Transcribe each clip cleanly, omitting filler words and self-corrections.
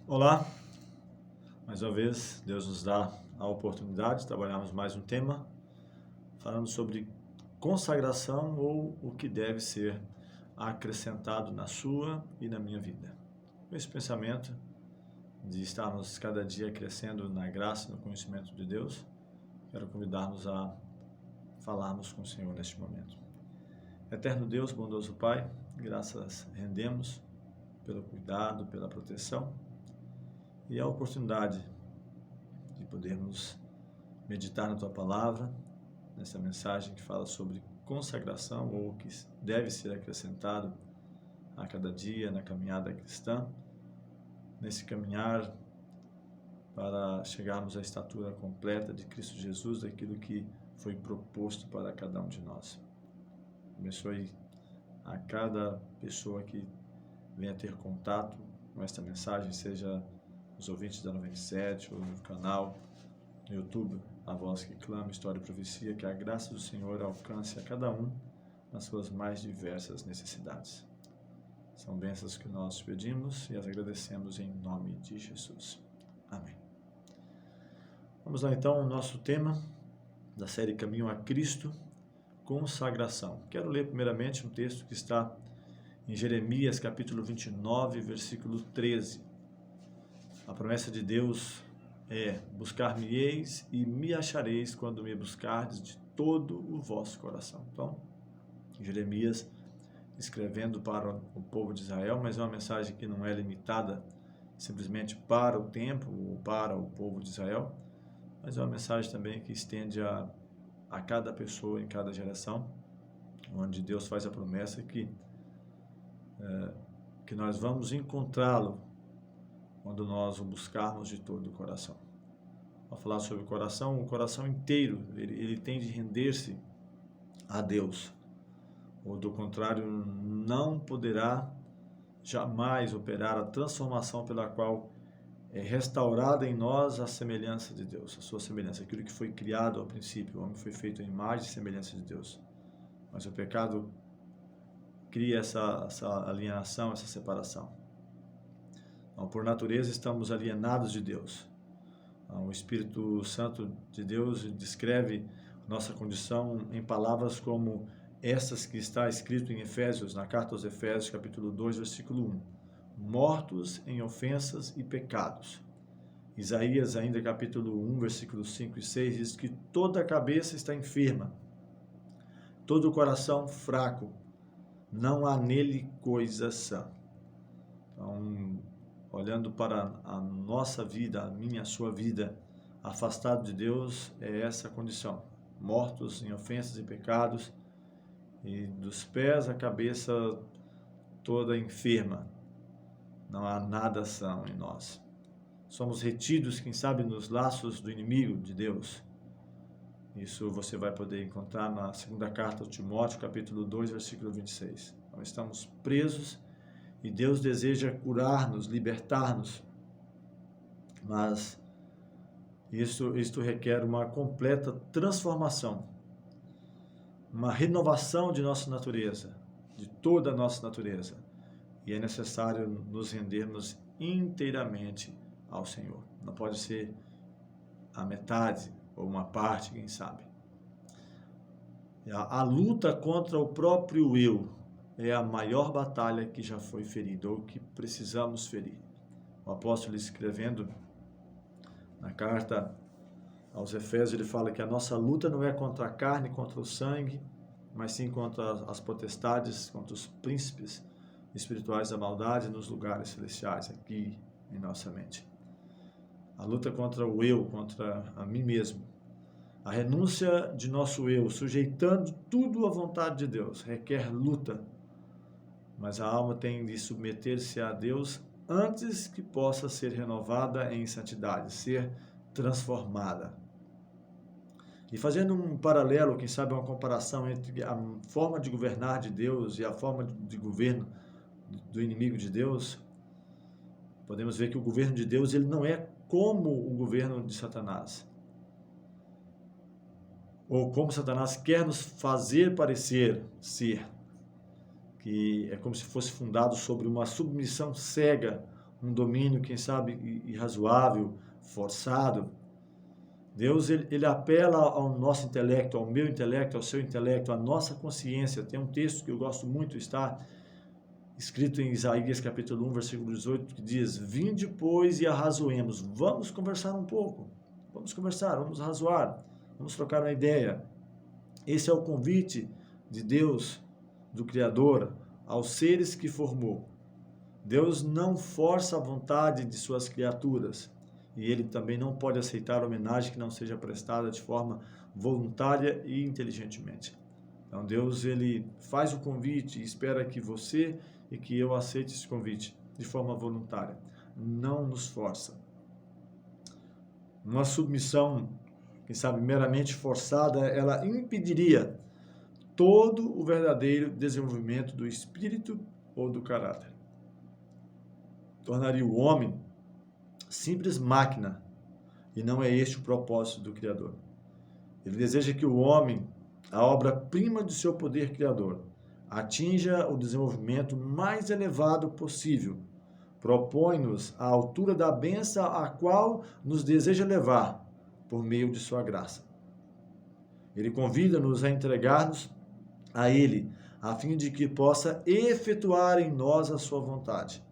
Olá, mais uma vez Deus nos dá a oportunidade de trabalharmos mais um tema, falando sobre consagração ou o que deve ser acrescentado na sua e na minha vida. Com esse pensamento de estarmos cada dia crescendo na graça e no conhecimento de Deus, quero convidar-nos a falarmos com o Senhor neste momento. Eterno Deus, bondoso Pai, graças rendemos pelo cuidado, pela proteção e a oportunidade de podermos meditar na Tua Palavra, nessa mensagem que fala sobre consagração ou o que deve ser acrescentado a cada dia na caminhada cristã, nesse caminhar para chegarmos à estatura completa de Cristo Jesus, daquilo que foi proposto para cada um de nós. Abençoe a cada pessoa que venha ter contato com esta mensagem, seja os ouvintes da 97 ou no canal no YouTube, A Voz que Clama, História e Profecia, que a graça do Senhor alcance a cada um nas suas mais diversas necessidades. São bênçãos que nós pedimos e as agradecemos em nome de Jesus. Amém. Vamos lá então ao nosso tema da série Caminho a Cristo, consagração. Quero ler primeiramente um texto que está em Jeremias capítulo 29, versículo 13. A promessa de Deus é: buscar-me-eis e me achareis quando me buscardes de todo o vosso coração. Então, Jeremias escrevendo para o povo de Israel, mas é uma mensagem que não é limitada simplesmente para o tempo ou para o povo de Israel, mas é uma mensagem também que estende a cada pessoa em cada geração, onde Deus faz a promessa que nós vamos encontrá-lo quando nós o buscarmos de todo o coração. Ao falar sobre o coração inteiro, ele tem de render-se a Deus, ou do contrário, não poderá jamais operar a transformação pela qual é restaurada em nós a semelhança de Deus, a sua semelhança, aquilo que foi criado ao princípio. O homem foi feito à imagem e semelhança de Deus, mas o pecado cria essa alienação, essa separação. Então, por natureza, estamos alienados de Deus. O Espírito Santo de Deus descreve nossa condição em palavras como essas que está escrito em Efésios, na carta aos Efésios, capítulo 2, versículo 1. Mortos em ofensas e pecados. Isaías, ainda capítulo 1, versículos 5 e 6, diz que toda a cabeça está enferma, todo o coração fraco, não há nele coisa sã. Então, olhando para a nossa vida, a minha, a sua vida, afastado de Deus, é essa condição. Mortos em ofensas e pecados, e dos pés à cabeça toda enferma. Não há nada são em nós. Somos retidos, quem sabe, nos laços do inimigo de Deus. Isso você vai poder encontrar na segunda carta ao Timóteo, capítulo 2, versículo 26. Então, estamos presos e Deus deseja curar-nos, libertar-nos, mas isto requer uma completa transformação, uma renovação de nossa natureza, de toda a nossa natureza, e é necessário nos rendermos inteiramente ao Senhor. Não pode ser a metade ou uma parte, quem sabe. A luta contra o próprio eu é a maior batalha que já foi ferida, ou que precisamos ferir. O apóstolo, escrevendo na carta aos Efésios, ele fala que a nossa luta não é contra a carne, contra o sangue, mas sim contra as potestades, contra os príncipes espirituais da maldade nos lugares celestiais, aqui em nossa mente. A luta contra o eu, contra a mim mesmo. A renúncia de nosso eu, sujeitando tudo à vontade de Deus, requer luta, mas a alma tem de submeter-se a Deus antes que possa ser renovada em santidade, ser transformada. E fazendo um paralelo, quem sabe uma comparação entre a forma de governar de Deus e a forma de governo do inimigo de Deus, podemos ver que o governo de Deus ele não é como o governo de Satanás, ou como Satanás quer nos fazer parecer ser, que é como se fosse fundado sobre uma submissão cega um domínio, quem sabe, irrazoável, forçado. Deus, ele apela ao nosso intelecto, ao meu intelecto, ao seu intelecto, à nossa consciência. Tem um texto que eu gosto muito, está escrito em Isaías capítulo 1, versículo 18, que diz: vinde, pois, e arrazoemos. Vamos conversar um pouco. Vamos conversar, vamos razoar, vamos trocar uma ideia. Esse é o convite de Deus, do Criador, aos seres que formou. Deus não força a vontade de suas criaturas, e ele também não pode aceitar homenagem que não seja prestada de forma voluntária e inteligentemente. Então Deus, ele faz o convite e espera que você e que eu aceite esse convite de forma voluntária. Não nos força. Uma submissão, quem sabe, meramente forçada, ela impediria todo o verdadeiro desenvolvimento do espírito ou do caráter. Tornaria o homem simples máquina, e não é este o propósito do Criador. Ele deseja que o homem, a obra-prima de seu poder criador, atinja o desenvolvimento mais elevado possível. Propõe-nos a altura da bênção a qual nos deseja levar, por meio de sua graça. Ele convida-nos a entregar-nos a Ele, a fim de que possa efetuar em nós a sua vontade.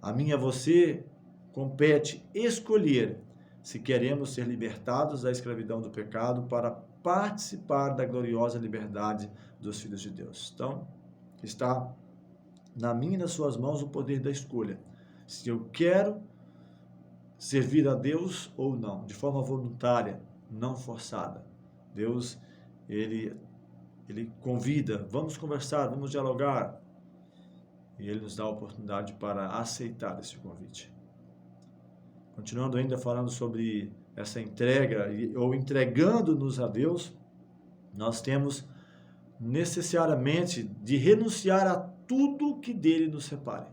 A mim e a você compete escolher se queremos ser libertados da escravidão do pecado para participar da gloriosa liberdade dos filhos de Deus. Então, está na minha e nas suas mãos o poder da escolha. Se eu quero servir a Deus ou não, de forma voluntária, não forçada. Deus, ele convida, vamos conversar, vamos dialogar. E ele nos dá a oportunidade para aceitar esse convite. Continuando ainda falando sobre essa entrega, ou entregando-nos a Deus, nós temos necessariamente de renunciar a tudo que dele nos separe.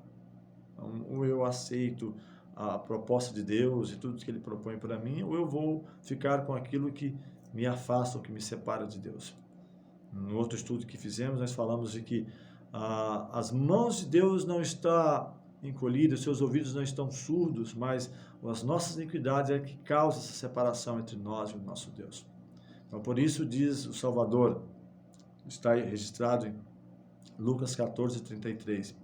Então, ou eu aceito a proposta de Deus e tudo que ele propõe para mim, ou eu vou ficar com aquilo que me afasta, ou que me separa de Deus. No outro estudo que fizemos, nós falamos de que as mãos de Deus não estão encolhidas, seus ouvidos não estão surdos, mas as nossas iniquidades é que causam essa separação entre nós e o nosso Deus. Então, por isso diz o Salvador, está registrado em Lucas 14, 33,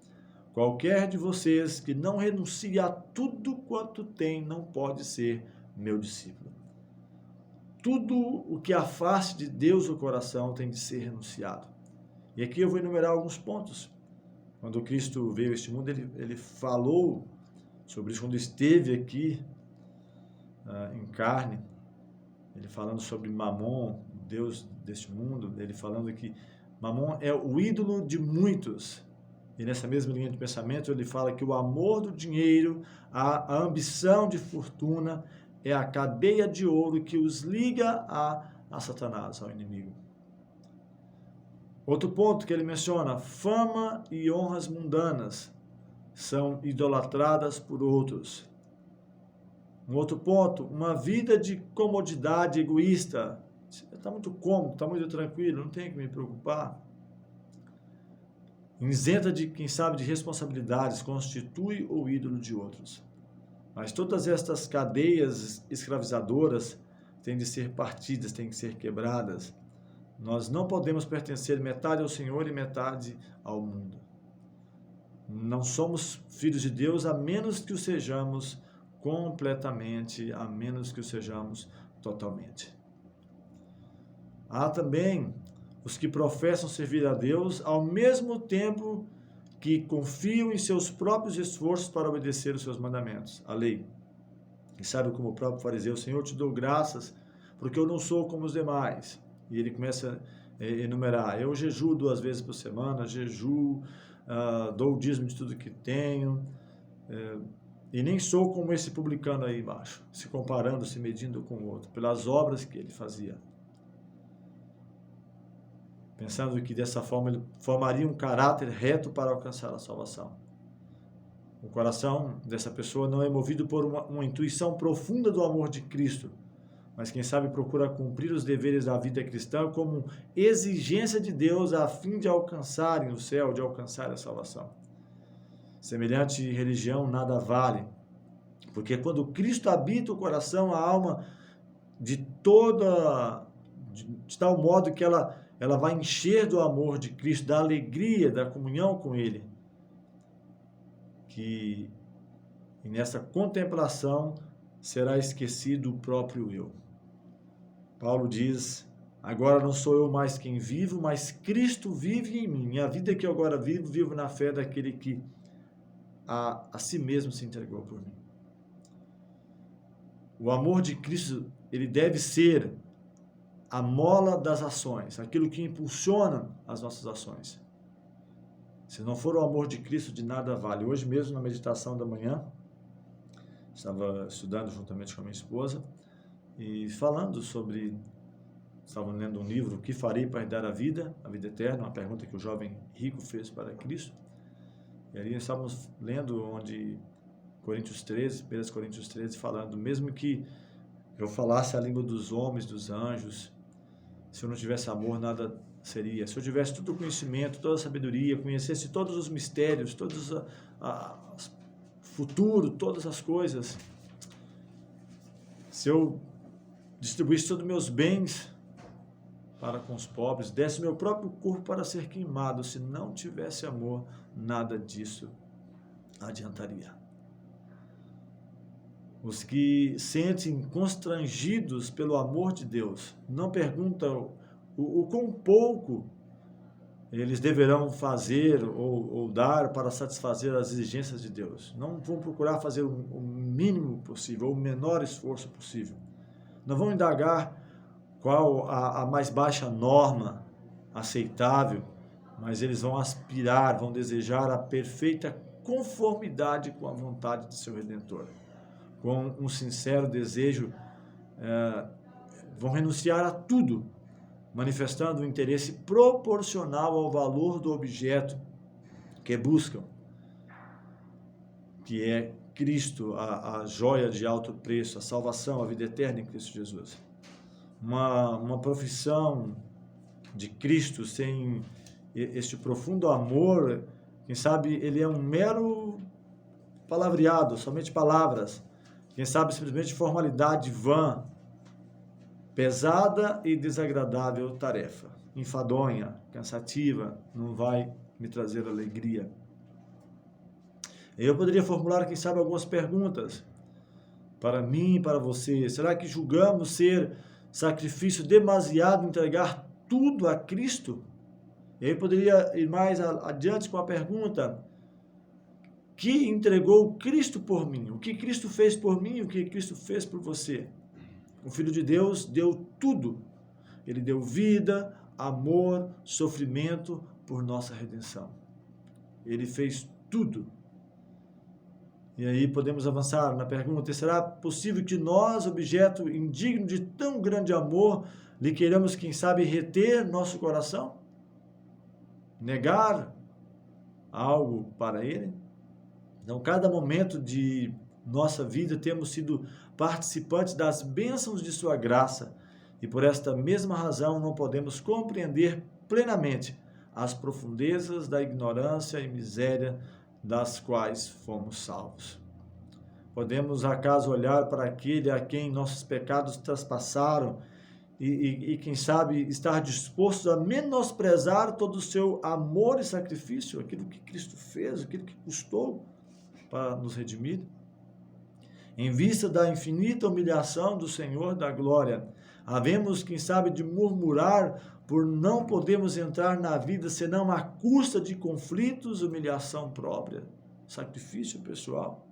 qualquer de vocês que não renuncie a tudo quanto tem, não pode ser meu discípulo. Tudo o que afaste de Deus o coração tem de ser renunciado. E aqui eu vou enumerar alguns pontos. Quando Cristo veio a este mundo, ele falou sobre isso, quando esteve aqui em carne, ele falando sobre Mamon, Deus deste mundo, ele falando que Mamon é o ídolo de muitos. E nessa mesma linha de pensamento, ele fala que o amor do dinheiro, a ambição de fortuna, é a cadeia de ouro que os liga a Satanás, ao inimigo. Outro ponto que ele menciona, fama e honras mundanas são idolatradas por outros. Um outro ponto, uma vida de comodidade egoísta. Está muito cômodo, está muito tranquilo, não tenho que me preocupar. Isenta de, quem sabe, de responsabilidades, constitui o ídolo de outros. Mas todas estas cadeias escravizadoras têm de ser partidas, têm que ser quebradas. Nós não podemos pertencer metade ao Senhor e metade ao mundo. Não somos filhos de Deus a menos que o sejamos completamente, a menos que o sejamos totalmente. Há também os que professam servir a Deus ao mesmo tempo que confiam em seus próprios esforços para obedecer os seus mandamentos, a lei. E sabe como o próprio fariseu, Senhor, te dou graças porque eu não sou como os demais. E ele começa a enumerar, eu jejuo 2 vezes por semana, dou o dízimo de tudo que tenho, e nem sou como esse publicano aí embaixo, se comparando, se medindo com o outro, pelas obras que ele fazia. Pensando que dessa forma ele formaria um caráter reto para alcançar a salvação. O coração dessa pessoa não é movido por uma intuição profunda do amor de Cristo, mas quem sabe procura cumprir os deveres da vida cristã como exigência de Deus a fim de alcançarem o céu, de alcançar a salvação. Semelhante religião nada vale, porque quando Cristo habita o coração, a alma de tal modo que ela vai encher do amor de Cristo, da alegria, da comunhão com Ele, e nessa contemplação será esquecido o próprio eu. Paulo diz: agora não sou eu mais quem vivo, mas Cristo vive em mim. A vida que eu agora vivo, vivo na fé daquele que a si mesmo se entregou por mim. O amor de Cristo, ele deve ser a mola das ações, aquilo que impulsiona as nossas ações. Se não for o amor de Cristo, de nada vale. Hoje mesmo, na meditação da manhã, estava estudando juntamente com a minha esposa e estava lendo um livro, O que farei para herdar a vida eterna, uma pergunta que o jovem rico fez para Cristo. E ali estávamos lendo onde 1 Coríntios 13, falando, mesmo que eu falasse a língua dos homens, dos anjos, se eu não tivesse amor, nada seria. Se eu tivesse todo o conhecimento, toda a sabedoria, conhecesse todos os mistérios, todos o futuro, todas as coisas, se eu distribuísse todos os meus bens para com os pobres, desse meu próprio corpo para ser queimado, se não tivesse amor, nada disso adiantaria. Os que sentem constrangidos pelo amor de Deus não perguntam o quão pouco eles deverão fazer ou dar para satisfazer as exigências de Deus. Não vão procurar fazer o mínimo possível, ou o menor esforço possível. Não vão indagar qual a mais baixa norma aceitável, mas eles vão aspirar, vão desejar a perfeita conformidade com a vontade de seu Redentor. Com um sincero desejo, vão renunciar a tudo, manifestando um interesse proporcional ao valor do objeto que buscam, que é Cristo, a joia de alto preço, a salvação, a vida eterna em Cristo Jesus. Uma profissão de Cristo sem este profundo amor, quem sabe ele é um mero palavreado, somente palavras. Quem sabe simplesmente formalidade vã, pesada e desagradável tarefa, enfadonha, cansativa, não vai me trazer alegria. Eu poderia formular, quem sabe, algumas perguntas para mim e para você. Será que julgamos ser sacrifício demasiado entregar tudo a Cristo? Eu poderia ir mais adiante com a pergunta: que entregou Cristo por mim? O que Cristo fez por mim? O que Cristo fez por você? O Filho de Deus deu tudo. Ele deu vida, amor, sofrimento por nossa redenção. Ele fez tudo. E aí podemos avançar na pergunta: será possível que nós, objeto indigno de tão grande amor, lhe queiramos, quem sabe, reter nosso coração? Negar algo para ele? Então, cada momento de nossa vida temos sido participantes das bênçãos de sua graça e por esta mesma razão não podemos compreender plenamente as profundezas da ignorância e miséria das quais fomos salvos. Podemos acaso olhar para aquele a quem nossos pecados traspassaram e quem sabe estar disposto a menosprezar todo o seu amor e sacrifício, aquilo que Cristo fez, aquilo que custou para nos redimir? Em vista da infinita humilhação do Senhor da glória, havemos, quem sabe, de murmurar por não podermos entrar na vida senão à custa de conflitos, humilhação própria, sacrifício pessoal.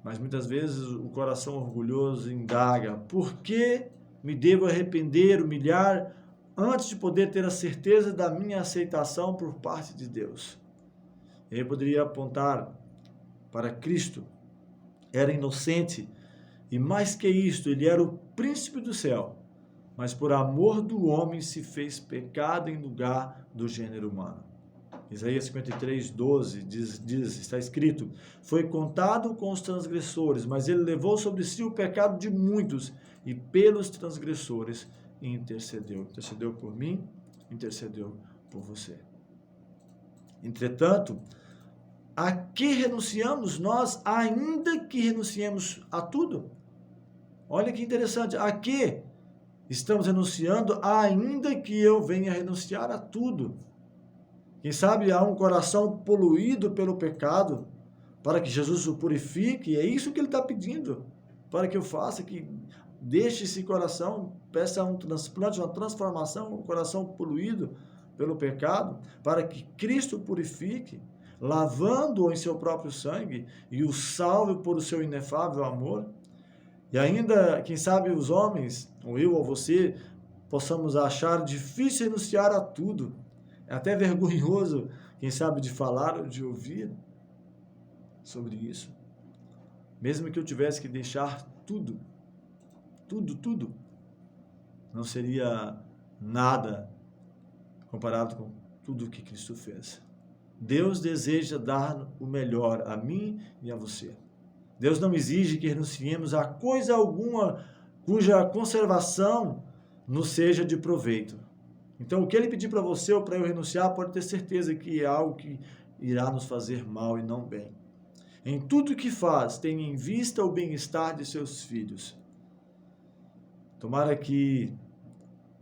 Mas muitas vezes o coração orgulhoso indaga: por que me devo arrepender, humilhar, antes de poder ter a certeza da minha aceitação por parte de Deus? Ele poderia apontar para Cristo. Era inocente e, mais que isto, ele era o príncipe do céu, mas por amor do homem se fez pecado em lugar do gênero humano. Isaías 53:12 diz, está escrito: foi contado com os transgressores, mas ele levou sobre si o pecado de muitos e pelos transgressores intercedeu. Intercedeu por mim, intercedeu por você. Entretanto, a que renunciamos nós, ainda que renunciemos a tudo? Olha que interessante, a que estamos renunciando, ainda que eu venha renunciar a tudo? Quem sabe há um coração poluído pelo pecado, para que Jesus o purifique, é isso que ele está pedindo, para que eu faça, que deixe esse coração, peça um transplante, uma transformação, um coração poluído pelo pecado, para que Cristo purifique, lavando-o em seu próprio sangue e o salve por o seu inefável amor. E ainda, quem sabe os homens, ou eu ou você, possamos achar difícil renunciar a tudo, é até vergonhoso, quem sabe, de falar ou de ouvir sobre isso. Mesmo que eu tivesse que deixar tudo, não seria nada comparado com tudo o que Cristo fez. Deus deseja dar o melhor a mim e a você. Deus não exige que renunciemos a coisa alguma cuja conservação nos seja de proveito. Então, o que ele pedir para você ou para eu renunciar, pode ter certeza que é algo que irá nos fazer mal e não bem. Em tudo que faz, tenha em vista o bem-estar de seus filhos. Tomara que,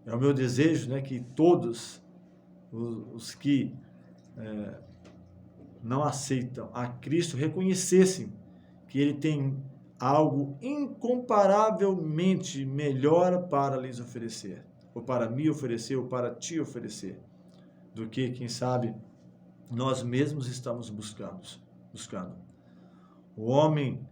é o meu desejo, né, que todos os que não aceitam a Cristo reconhecessem que Ele tem algo incomparavelmente melhor para lhes oferecer, ou para me oferecer, ou para te oferecer, do que, quem sabe, nós mesmos estamos buscando. O homem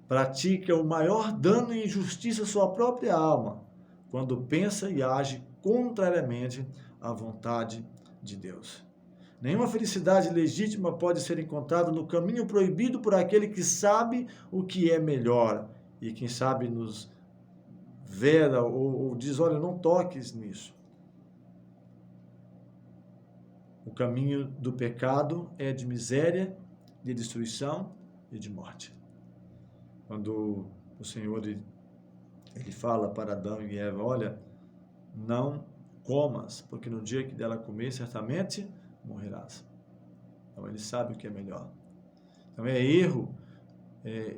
pratica o maior dano e injustiça à sua própria alma quando pensa e age contrariamente à vontade de Deus. Nenhuma felicidade legítima pode ser encontrada no caminho proibido por aquele que sabe o que é melhor e quem sabe nos veda ou diz, olha, não toques nisso. O caminho do pecado é de miséria, de destruição e de morte. Quando o Senhor ele fala para Adão e Eva, olha, não comas, porque no dia que dela comer, certamente morrerás. Então ele sabe o que é melhor. Então é erro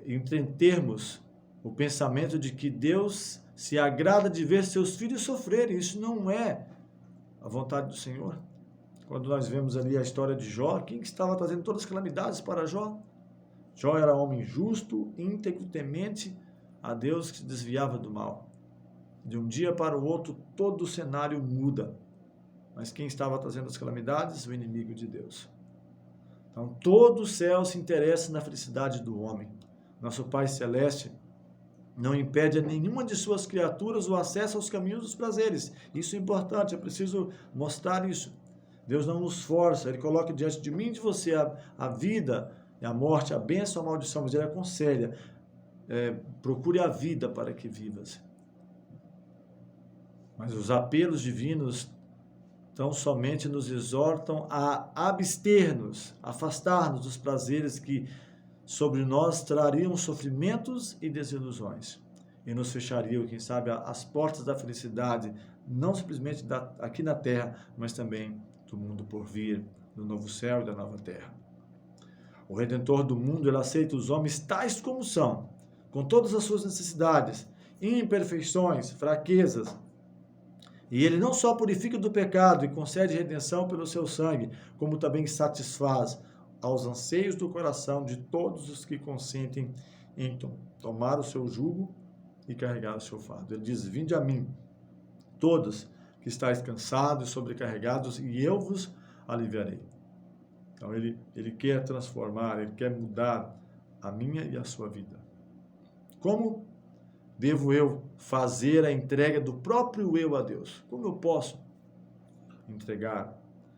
entendermos o pensamento de que Deus se agrada de ver seus filhos sofrerem. Isso não é a vontade do Senhor. Quando nós vemos ali a história de Jó, quem que estava trazendo todas as calamidades para Jó? Jó era homem justo, íntegro, temente a Deus, que se desviava do mal. De um dia para o outro, todo o cenário muda. Mas quem estava trazendo as calamidades? O inimigo de Deus. Então, todo o céu se interessa na felicidade do homem. Nosso Pai Celeste não impede a nenhuma de suas criaturas o acesso aos caminhos dos prazeres. Isso é importante, é preciso mostrar isso. Deus não nos força, Ele coloca diante de mim e de você a vida e a morte, a bênção, a maldição, mas Ele aconselha, procure a vida para que vivas. Mas os apelos divinos tão somente nos exortam a abster-nos, afastar-nos dos prazeres que sobre nós trariam sofrimentos e desilusões, e nos fechariam, quem sabe, as portas da felicidade, não simplesmente aqui na terra, mas também do mundo por vir, do novo céu e da nova terra. O Redentor do mundo, ele aceita os homens tais como são, com todas as suas necessidades, imperfeições, fraquezas, e ele não só purifica do pecado e concede redenção pelo seu sangue, como também satisfaz aos anseios do coração de todos os que consentem em tomar o seu jugo e carregar o seu fardo. Ele diz, vinde a mim, todos que estáis cansados e sobrecarregados, e eu vos aliviarei. Então ele quer transformar, ele quer mudar a minha e a sua vida. Como devo eu fazer a entrega do próprio eu a Deus? Como eu posso entregar?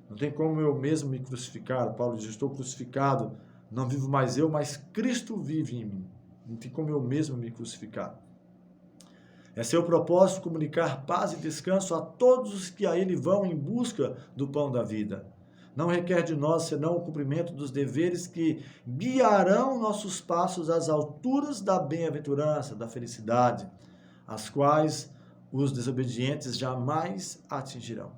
Não tem como eu mesmo me crucificar. Paulo diz, estou crucificado, não vivo mais eu, mas Cristo vive em mim. Não tem como eu mesmo me crucificar. É seu propósito comunicar paz e descanso a todos os que a Ele vão em busca do pão da vida. Não requer de nós senão o cumprimento dos deveres que guiarão nossos passos às alturas da bem-aventurança, da felicidade, as quais os desobedientes jamais atingirão.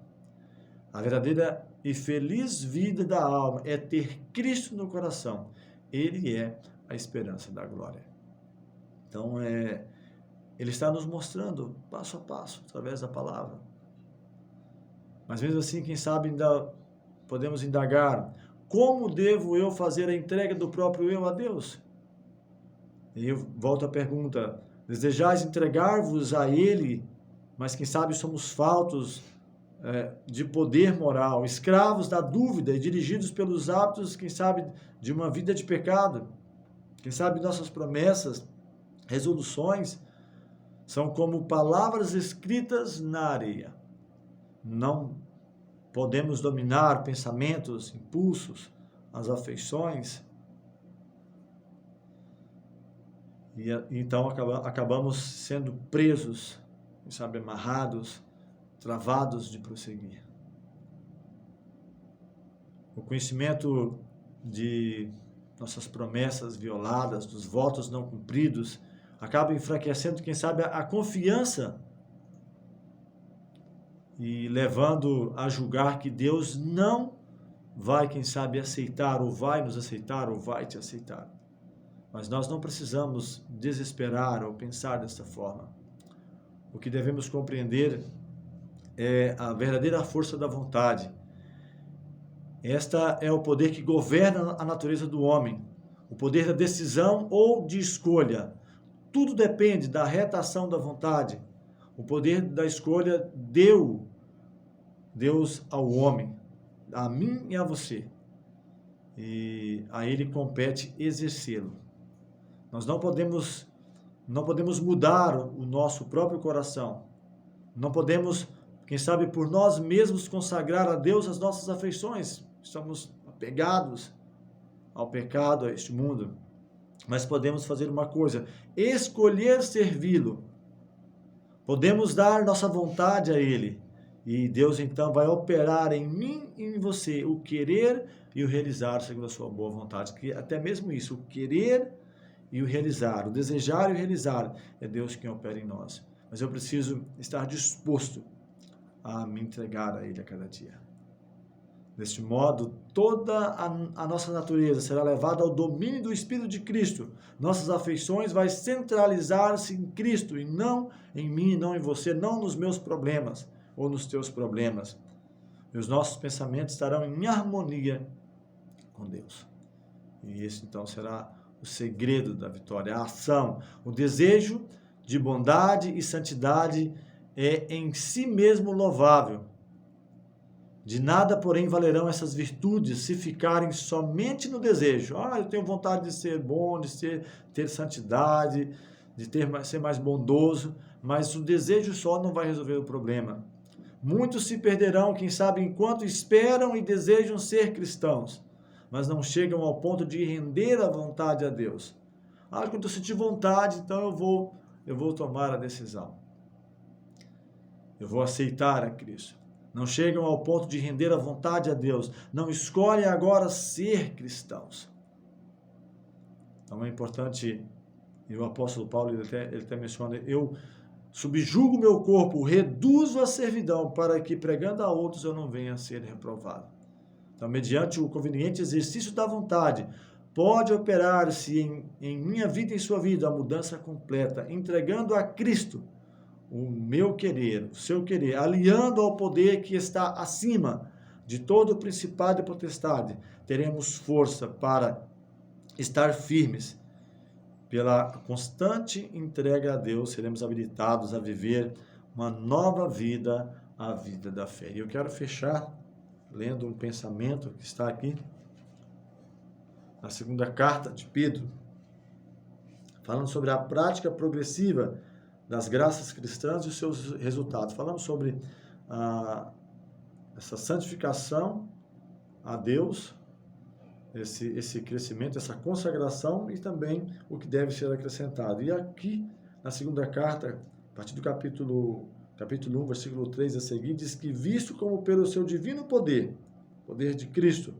A verdadeira e feliz vida da alma é ter Cristo no coração. Ele é a esperança da glória. Então, Ele está nos mostrando passo a passo, através da palavra. Mas mesmo assim, quem sabe ainda podemos indagar: como devo eu fazer a entrega do próprio eu a Deus? E eu volto à pergunta: desejais entregar-vos a Ele, mas quem sabe somos faltos de poder moral, escravos da dúvida e dirigidos pelos hábitos, quem sabe, de uma vida de pecado. Quem sabe nossas promessas, resoluções, são como palavras escritas na areia. Não podemos dominar pensamentos, impulsos, as afeições. E então acabamos sendo presos, quem sabe, amarrados, travados de prosseguir. O conhecimento de nossas promessas violadas, dos votos não cumpridos, acaba enfraquecendo, quem sabe, a confiança e levando a julgar que Deus não vai, quem sabe, aceitar, ou vai nos aceitar, ou vai te aceitar. Mas nós não precisamos desesperar ou pensar desta forma. O que devemos compreender é a verdadeira força da vontade. Esta é o poder que governa a natureza do homem, o poder da decisão ou de escolha. Tudo depende da reta ação da vontade. O poder da escolha deu Deus ao homem, a mim e a você. E a ele compete exercê-lo. Nós não podemos mudar o nosso próprio coração. Não podemos, quem sabe, por nós mesmos consagrar a Deus as nossas afeições. Estamos apegados ao pecado, a este mundo. Mas podemos fazer uma coisa: escolher servi-lo. Podemos dar nossa vontade a Ele. E Deus então vai operar em mim e em você o querer e o realizar segundo a sua boa vontade. Que até mesmo isso, o querer e o realizar, o desejar e o realizar, é Deus quem opera em nós. Mas eu preciso estar disposto a me entregar a Ele a cada dia. Deste modo, toda a nossa natureza será levada ao domínio do Espírito de Cristo. Nossas afeições vão centralizar-se em Cristo e não em mim, não em você, não nos meus problemas ou nos teus problemas. E os nossos pensamentos estarão em harmonia com Deus. E esse então será o segredo da vitória, a ação, o desejo de bondade e santidade é em si mesmo louvável. De nada, porém, valerão essas virtudes se ficarem somente no desejo. Eu tenho vontade de ser bom, de ter santidade, de ser mais bondoso, mas o desejo só não vai resolver o problema. Muitos se perderão, quem sabe, enquanto esperam e desejam ser cristãos, mas não chegam ao ponto de render a vontade a Deus. Quando eu sentir vontade, então eu vou tomar a decisão. Eu vou aceitar a Cristo. Não chegam ao ponto de render a vontade a Deus. Não escolhem agora ser cristãos. Então é importante, e o apóstolo Paulo ele até menciona: eu subjugo meu corpo, reduzo a servidão, para que pregando a outros eu não venha a ser reprovado. Então, mediante o conveniente exercício da vontade, pode operar-se em minha vida e em sua vida a mudança completa, entregando a Cristo o meu querer, o seu querer, aliando ao poder que está acima de todo o principado e potestade. Teremos força para estar firmes. Pela constante entrega a Deus, seremos habilitados a viver uma nova vida, a vida da fé. E eu quero fechar lendo um pensamento que está aqui na segunda carta de Pedro, falando sobre a prática progressiva das graças cristãs e os seus resultados. Falamos sobre essa santificação a Deus, esse crescimento, essa consagração e também o que deve ser acrescentado. E aqui, na segunda carta, a partir do capítulo 1, versículo 3 a seguir, diz que, visto como pelo seu divino poder de Cristo,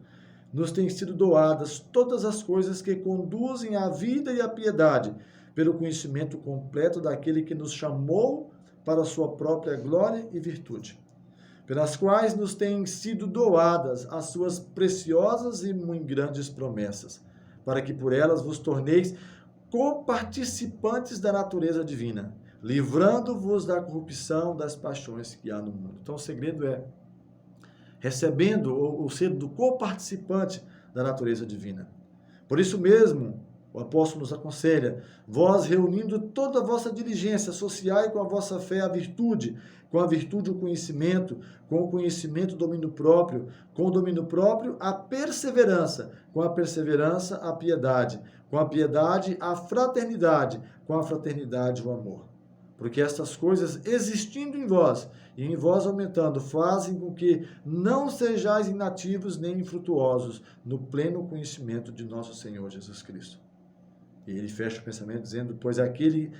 nos têm sido doadas todas as coisas que conduzem à vida e à piedade, pelo conhecimento completo daquele que nos chamou para a sua própria glória e virtude. pelas quais nos têm sido doadas as suas preciosas e muito grandes promessas, para que por elas vos torneis coparticipantes da natureza divina, livrando-vos da corrupção das paixões que há no mundo. Então o segredo é recebendo ou sendo coparticipante da natureza divina. Por isso mesmo, o apóstolo nos aconselha: vós reunindo toda a vossa diligência, associai com a vossa fé a virtude, com a virtude o conhecimento, com o conhecimento o domínio próprio, com o domínio próprio a perseverança, com a perseverança a piedade, com a piedade a fraternidade, com a fraternidade o amor. Porque estas coisas existindo em vós e em vós aumentando, fazem com que não sejais inativos nem infrutuosos no pleno conhecimento de nosso Senhor Jesus Cristo. E ele fecha o pensamento dizendo: pois aquele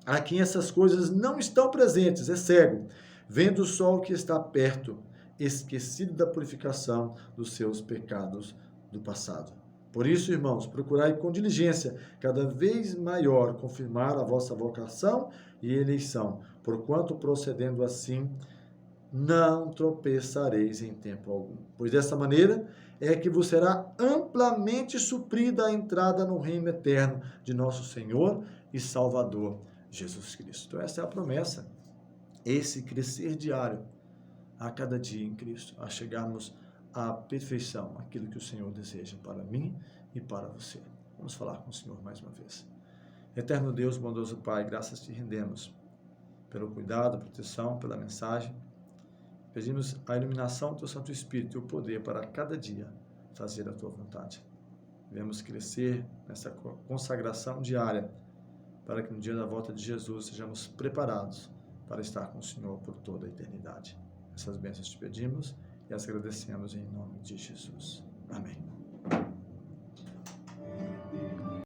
a quem essas coisas não estão presentes é cego, vendo só o que está perto, esquecido da purificação dos seus pecados do passado. Por isso, irmãos, procurai com diligência cada vez maior confirmar a vossa vocação e eleição, porquanto procedendo assim não tropeçareis em tempo algum. Pois dessa maneira é que vos será amplamente suprida a entrada no reino eterno de nosso Senhor e Salvador Jesus Cristo. Então essa é a promessa, esse crescer diário a cada dia em Cristo, a chegarmos à perfeição, aquilo que o Senhor deseja para mim e para você. Vamos falar com o Senhor mais uma vez. Eterno Deus, bondoso Pai, graças te rendemos pelo cuidado, proteção, pela mensagem. Pedimos a iluminação do teu Santo Espírito e o poder para cada dia fazer a tua vontade. Devemos crescer nessa consagração diária para que no dia da volta de Jesus sejamos preparados para estar com o Senhor por toda a eternidade. Essas bênçãos te pedimos e as agradecemos em nome de Jesus. Amém.